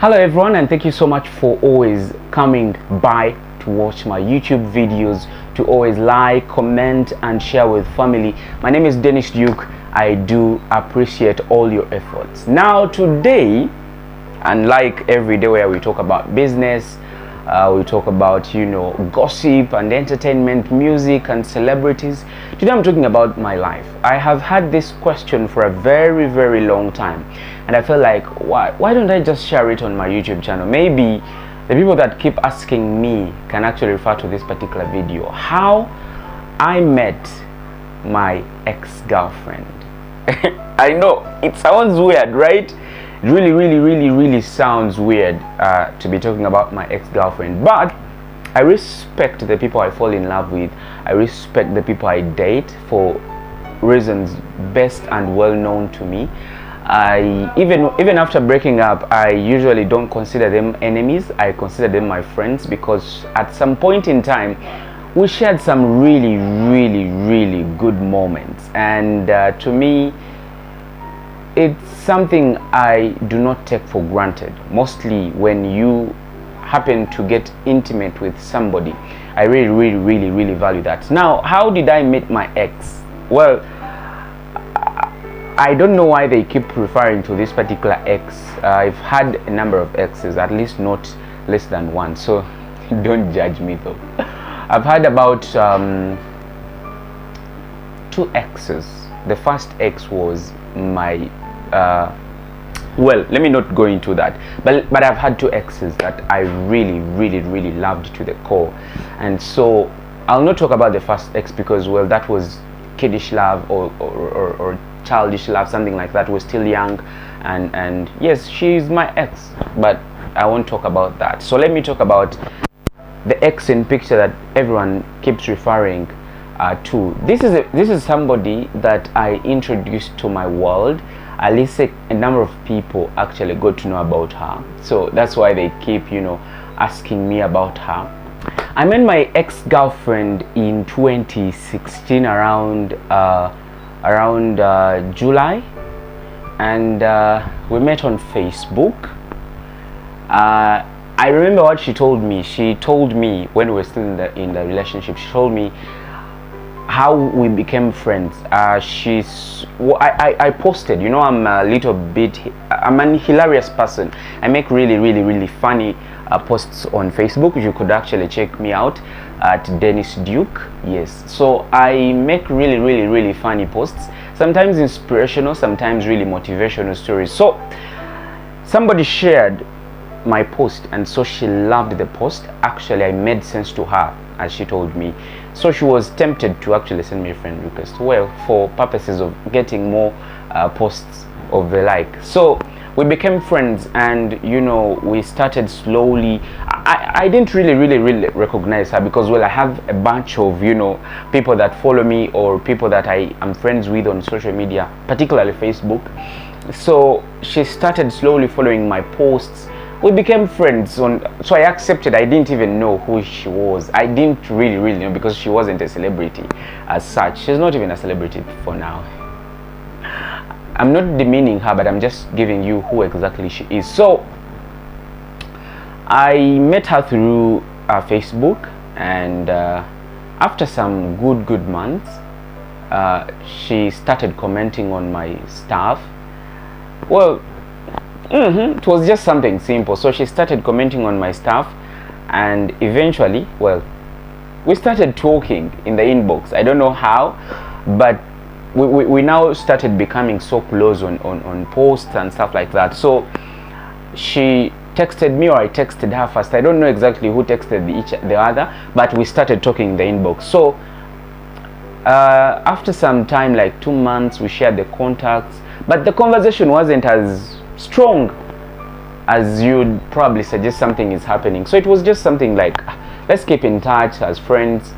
Hello everyone, and thank you so much for always coming by to watch my YouTube videos, to always like, comment and share with family. My name is Dennis Duke. I do appreciate all your efforts. Now today, and like every day where we talk about business, we talk about gossip and entertainment, music and celebrities, today I'm talking about my life. I have had this question for a very long time, and I feel like why don't I just share it on my YouTube channel? Maybe the people that keep asking me can actually refer to this particular video, how I met my ex-girlfriend. I know it sounds weird, right? It really sounds weird to be talking about my ex-girlfriend, but I respect the people I fall in love with. I respect the people I date for reasons best and well known to me. I even after breaking up, I usually don't consider them enemies. I consider them my friends, because at some point in time we shared some really good moments, and to me it's something I do not take for granted. Mostly when you happen to get intimate with somebody, I really value that. Now, how did I meet my ex? Well, I don't know why they keep referring to this particular ex. I've had a number of exes, at least not less than one, so don't judge me though. I've had about 2 exes. The first ex was my well, let me not go into that, but I've had 2 exes that I really loved to the core. And so I'll not talk about the first ex, because well, that was kiddish love or childish love, something like that. We're still young, and yes, she's my ex, but I won't talk about that. So let me talk about the ex in picture that everyone keeps referring to. This is somebody that I introduced to my world. At least a number of people actually got to know about her, so that's why they keep asking me about her. I met my ex-girlfriend in 2016 around July, and we met on Facebook. I remember what she told me. She told me when we were still in the relationship, she told me how we became friends. I posted, I'm a little bit, I'm an hilarious person. I make really funny posts on Facebook. You could actually check me out at Dennis Duke. Yes, so I make really funny posts, sometimes inspirational, sometimes really motivational stories. So somebody shared my post, and so she loved the post. Actually, I made sense to her, as she told me, so she was tempted to actually send me a friend request, well, for purposes of getting more posts of the like. So we became friends, and we started slowly. I didn't really recognize her, because well, I have a bunch of people that follow me, or people that I am friends with on social media, particularly Facebook. So she started slowly following my posts. We became friends, so I accepted. I didn't even know who she was. I didn't really know, because she wasn't a celebrity as such. She's not even a celebrity for now. I'm not demeaning her, but I'm just giving you who exactly she is. So I met her through Facebook, and after some good months, she started commenting on my stuff. Well, it was just something simple. So she started commenting on my stuff, and eventually, well, we started talking in the inbox. I don't know how, but we now started becoming so close on posts and stuff like that. So she texted me, or I texted her first. I don't know exactly who texted the other, but we started talking in the inbox. So after some time, like 2 months, we shared the contacts, but the conversation wasn't as strong as you'd probably suggest something is happening. So it was just something like, let's keep in touch as friends.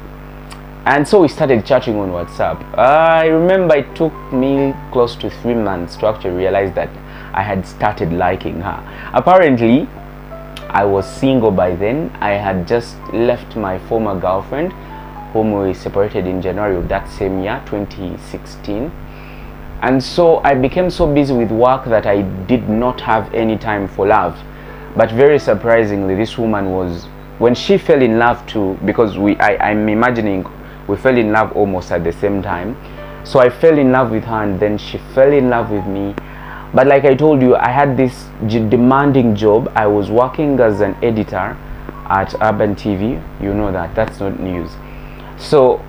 And so we started chatting on WhatsApp. I remember it took me close to 3 months to actually realize that I had started liking her. Apparently, I was single by then. I had just left my former girlfriend, whom we separated in January of that same year, 2016. And so I became so busy with work that I did not have any time for love. But very surprisingly, this woman was, when she fell in love too, because I'm imagining we fell in love almost at the same time. So I fell in love with her, and then she fell in love with me. But like I told you, I had this demanding job. I was working as an editor at Urban TV. You know that, that's not news. So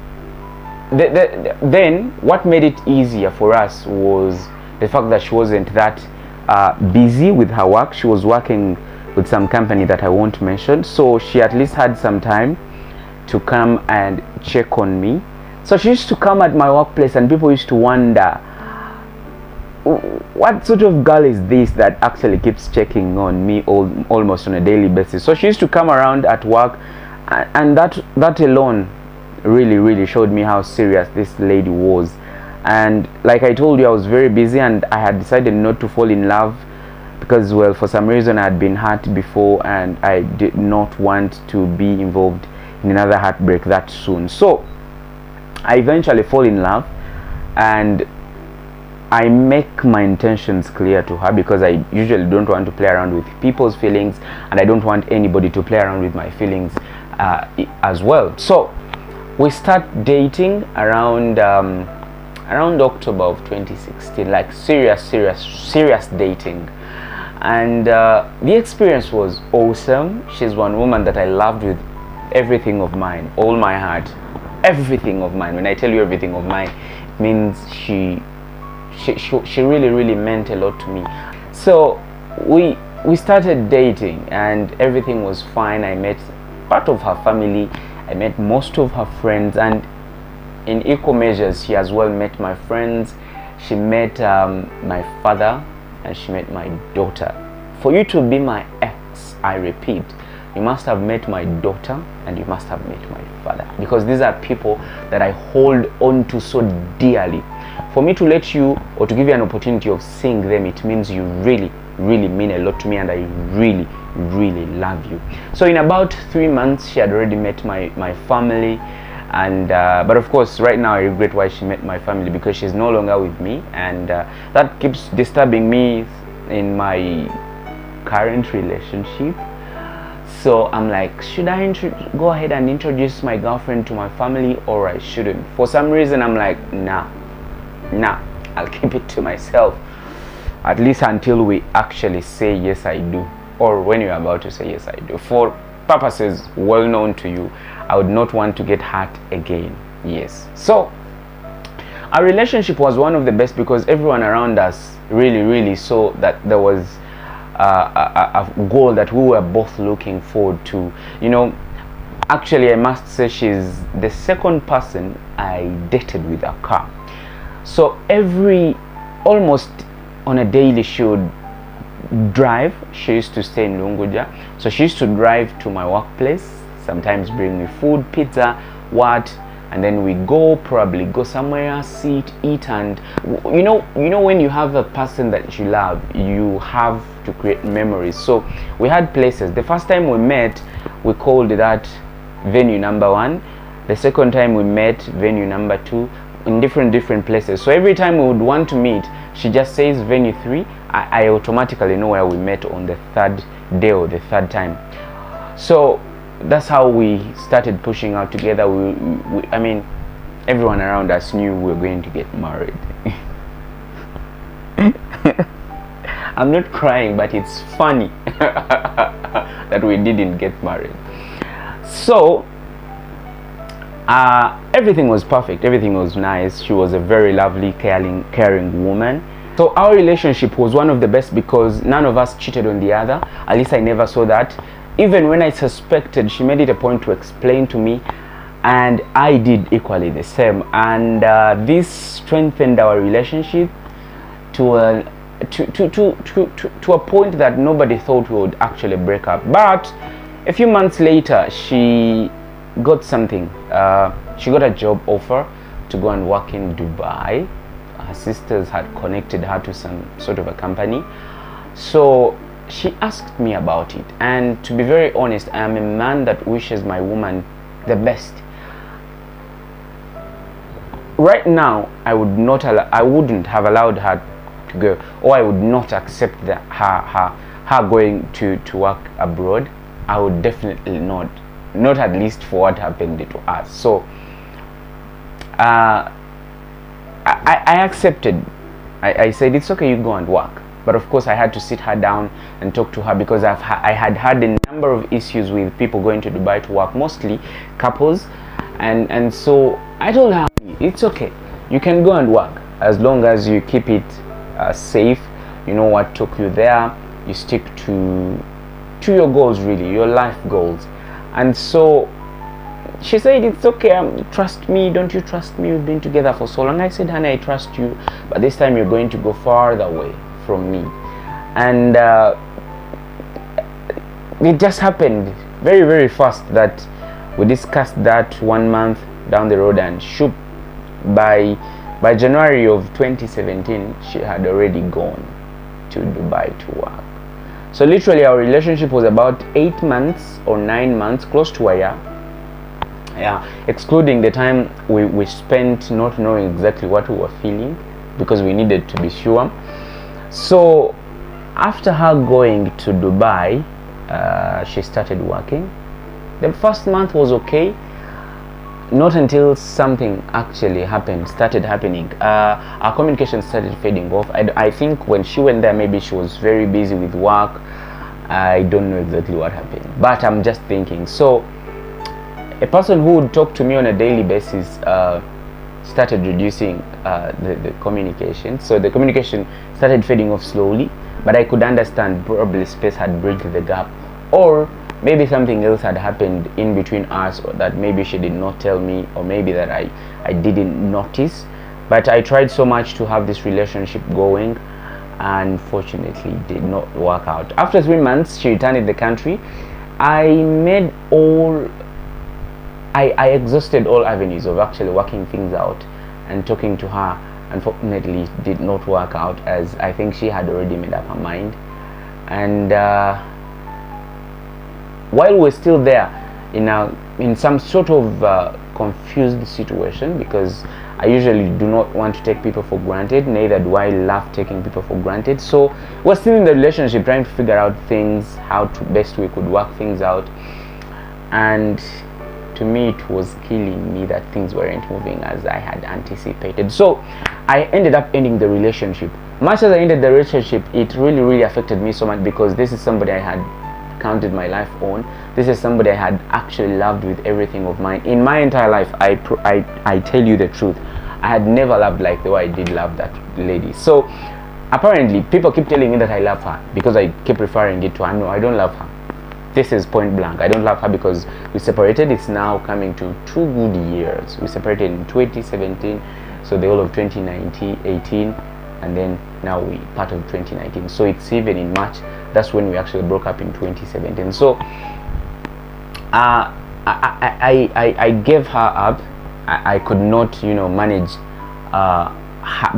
then what made it easier for us was the fact that she wasn't that busy with her work. She was working with some company that I won't mention, so she at least had some time to come and check on me. So she used to come at my workplace, and people used to wonder, what sort of girl is this that actually keeps checking on me almost on a daily basis? So she used to come around at work, and that alone really showed me how serious this lady was. And like I told you, I was very busy, and I had decided not to fall in love because, well, for some reason I had been hurt before, and I did not want to be involved in another heartbreak that soon. So I eventually fall in love, and I make my intentions clear to her, because I usually don't want to play around with people's feelings, and I don't want anybody to play around with my feelings as well. So we start dating around October of 2016, like serious dating. And the experience was awesome. She's one woman that I loved with everything of mine, all my heart, everything of mine. When I tell you everything of mine, it means she really meant a lot to me. So we started dating, and everything was fine. I met part of her family, I met most of her friends, and in equal measures she as well met my friends. She met my father, and she met my daughter. For you to be my ex, I repeat, you must have met my daughter, and you must have met my father, because these are people that I hold on to so dearly. For me to let you, or to give you an opportunity of seeing them, it means you really mean a lot to me, and I really love you. So in about 3 months, she had already met my family. And but of course, right now I regret why she met my family, because she's no longer with me, and that keeps disturbing me in my current relationship. So I'm like, should I go ahead and introduce my girlfriend to my family, or I shouldn't? For some reason I'm like, nah, I'll keep it to myself, at least until we actually say yes I do, or when you're about to say yes I do. For purposes well known to you, I would not want to get hurt again. Yes. So our relationship was one of the best, because everyone around us really saw that there was a goal that we were both looking forward to. You know, actually I must say she's the second person I dated with a car. So almost on a daily she would drive. She used to stay in Lunguja, so she used to drive to my workplace, sometimes bring me food, pizza, and then we probably go somewhere, sit, eat. And you know when you have a person that you love, you have to create memories. So we had places. The first time we met, we called that venue number 1. The second time we met, venue number 2, in different places. So every time we would want to meet, she just says venue 3. I automatically know where we met on the third day or the third time. So that's how we started pushing out together. I mean, everyone around us knew we were going to get married. I'm not crying, but it's funny that we didn't get married. So everything was perfect, everything was nice. She was a very lovely, caring woman. So our relationship was one of the best, because none of us cheated on the other. At least I never saw that. Even when I suspected, she made it a point to explain to me, and I did equally the same. And this strengthened our relationship to a point that nobody thought we would actually break up. But a few months later, she got something. She got a job offer to go and work in Dubai. Her sisters had connected her to some sort of a company. So she asked me about it, and to be very honest, I am a man that wishes my woman the best. Right now, I wouldn't have allowed her to go, or I would not accept her her going to work abroad, I would definitely not at least for what happened to us. So I accepted. I said, it's okay, you go and work. But of course I had to sit her down and talk to her, because I had had a number of issues with people going to Dubai to work, mostly couples, and so I told her, it's okay, you can go and work as long as you keep it safe. You know what took you there, you stick to your goals, really, your life goals. And so she said, it's okay, trust me, don't you trust me, we've been together for so long. I said, honey, I trust you, but this time you're going to go farther away from me. And it just happened very, very fast that we discussed that 1 month down the road, and shoot, by January of 2017 she had already gone to Dubai to work. So literally our relationship was about 8 months or 9 months, close to a year. Yeah, excluding the time we spent not knowing exactly what we were feeling, because we needed to be sure. So after her going to Dubai, she started working. The first month was okay, not until something actually started happening. Our communication started fading off. I think when she went there, maybe she was very busy with work. I don't know exactly what happened, but I'm just thinking. So a person who would talk to me on a daily basis started reducing the communication. So the communication started fading off slowly, but I could understand probably space had bridged the gap, or maybe something else had happened in between us, or that maybe she did not tell me, or maybe that I didn't notice. But I tried so much to have this relationship going, and unfortunately did not work out. After 3 months, she returned in the country. I exhausted all avenues of actually working things out and talking to her. Unfortunately, it did not work out, as I think she had already made up her mind. And while we're still there in some sort of confused situation, because I usually do not want to take people for granted, neither do I love taking people for granted. So we're still in the relationship, trying to figure out things, how to best we could work things out. And to me, it was killing me that things weren't moving as I had anticipated. So I ended up ending the relationship. Much as I ended the relationship, it really affected me so much, because this is somebody I had counted my life on. This is somebody I had actually loved with everything of mine. In my entire life, I tell you the truth, I had never loved like the way I did love that lady. So apparently people keep telling me that I love her, because I keep referring it to her. No, I don't love her. This is point blank. I don't love her, because we separated. It's now coming to 2 good years. We separated in 2017, so the whole of 2019, 18, and then now we part of 2019. So it's even in March. That's when we actually broke up in 2017. So I gave her up. I could not, manage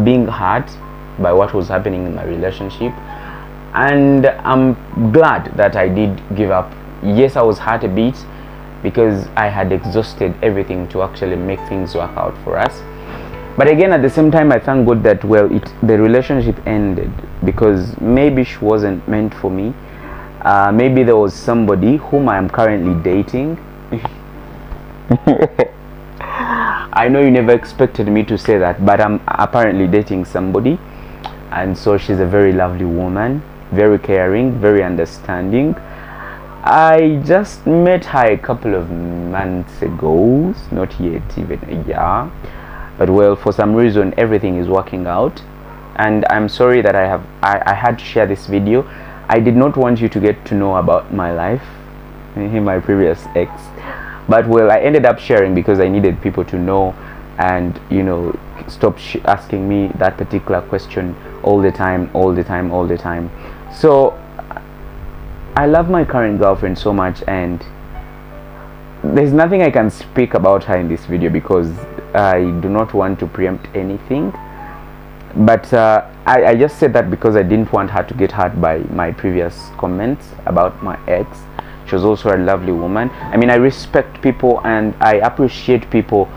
being hurt by what was happening in my relationship. And I'm glad that I did give up. Yes, I was hurt a bit, because I had exhausted everything to actually make things work out for us. But again, at the same time, I thank God that, well, the relationship ended, because maybe she wasn't meant for me. Maybe there was somebody whom I am currently dating. I know you never expected me to say that, but I'm apparently dating somebody, and so she's a very lovely woman, very caring, very understanding. I just met her a couple of months ago, not yet even a year, but well, for some reason everything is working out, and I'm sorry that I had to share this video. I did not want you to get to know about my life, my previous ex, but well, I ended up sharing because I needed people to know, and stop asking me that particular question all the time. So I love my current girlfriend so much, and there's nothing I can speak about her in this video, because I do not want to preempt anything. But I just said that because I didn't want her to get hurt by my previous comments about my ex. She was also a lovely woman. I mean, I respect people and I appreciate people.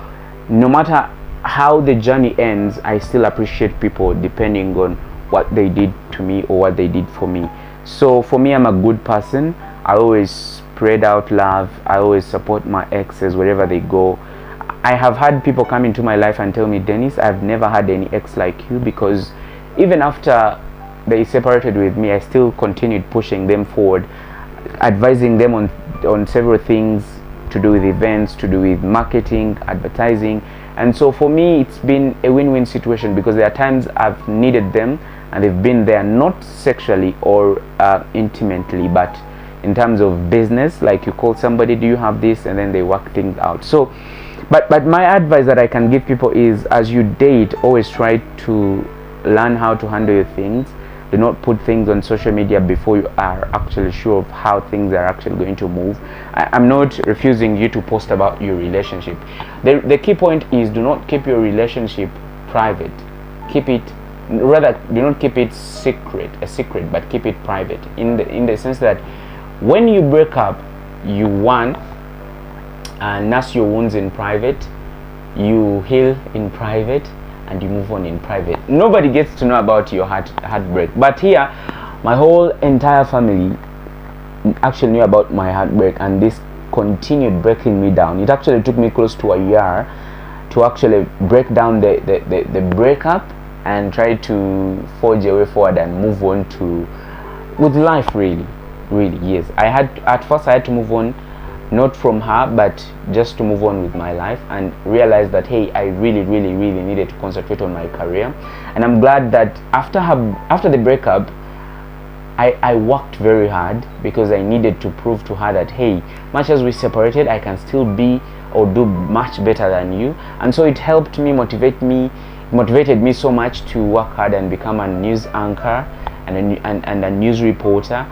No matter how the journey ends, I still appreciate people depending on what they did to me or what they did for me. So for me, I'm a good person. I always spread out love. I always support my exes wherever they go. I have had people come into my life and tell me, Dennis, I've never had any ex like you, because even after they separated with me, I still continued pushing them forward, advising them on several things to do with events, to do with marketing, advertising. And so for me, it's been a win-win situation, because there are times I've needed them and they've been there, not sexually or intimately, but in terms of business. Like, you call somebody, do you have this, and then they work things out. So but my advice that I can give people is, as you date, always try to learn how to handle your things. Do not put things on social media before you are actually sure of how things are actually going to move. I'm not refusing you to post about your relationship. The key point is, do not keep your relationship private. Keep it, rather, do not keep it a secret, but keep it private, in the sense that when you break up, you nurse your wounds in private, you heal in private, and you move on in private. Nobody gets to know about your heartbreak. But here, my whole entire family actually knew about my heartbreak, and this continued breaking me down. It actually took me close to a year to actually break down the breakup and try to forge a way forward and move on with life. Really, yes. At first I had to move on, not from her, but just to move on with my life, and realize that, hey, I really needed to concentrate on my career. And I'm glad that after the breakup, I worked very hard, because I needed to prove to her that, hey, much as we separated, I can still be or do much better than you. And so it helped me, motivated me so much to work hard and become a news anchor and a news reporter.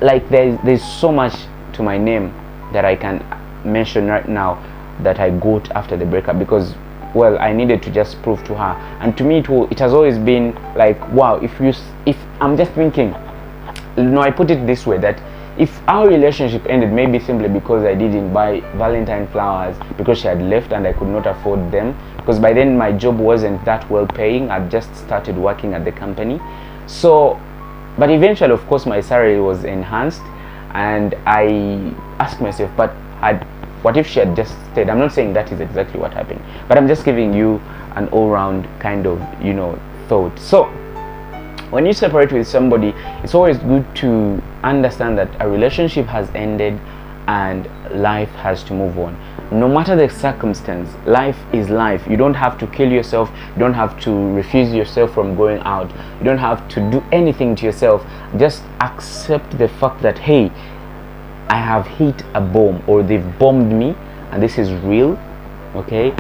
Like, there's so much to my name that I can mention right now that I got after the breakup, because, well, I needed to just prove to her. And to me, it has always been like, wow, if I'm just thinking, I put it this way, that if our relationship ended maybe simply because I didn't buy Valentine flowers because she had left and I could not afford them, because by then my job wasn't that well paying. I'd just started working at the company. So, but eventually, of course, my salary was enhanced, and I asked myself, but what if she had just stayed? I'm not saying that is exactly what happened, but I'm just giving you an all-round kind of, thought. So when you separate with somebody, it's always good to understand that a relationship has ended and life has to move on. No matter the circumstance, life is life. You don't have to kill yourself. You don't have to refuse yourself from going out. You don't have to do anything to yourself. Just accept the fact that, hey, I have hit a bomb, or they've bombed me, and this is real, okay?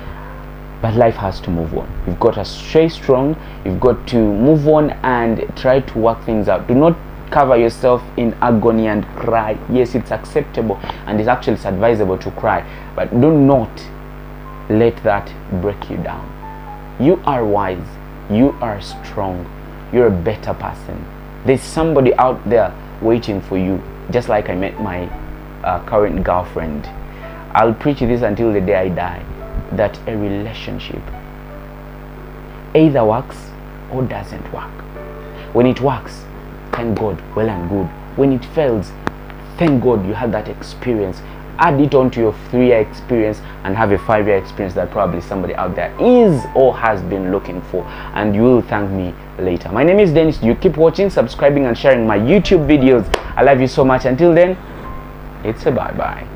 But life has to move on. You've got to stay strong. You've got to move on and try to work things out. Do not cover yourself in agony and cry. Yes, it's acceptable, and it's advisable to cry, but do not let that break you down. You are wise. You are strong. You're a better person. There's somebody out there waiting for you, just like I met my current girlfriend. I'll preach this until the day I die, that a relationship either works or doesn't work. When it works, thank God, well and good. When it fails, thank God you had that experience. Add it on to your 3-year experience and have a 5-year experience that probably somebody out there is or has been looking for, and you will thank me later. My name is Dennis. You keep watching, subscribing, and sharing my YouTube videos. I love you so much. Until then, it's a bye-bye.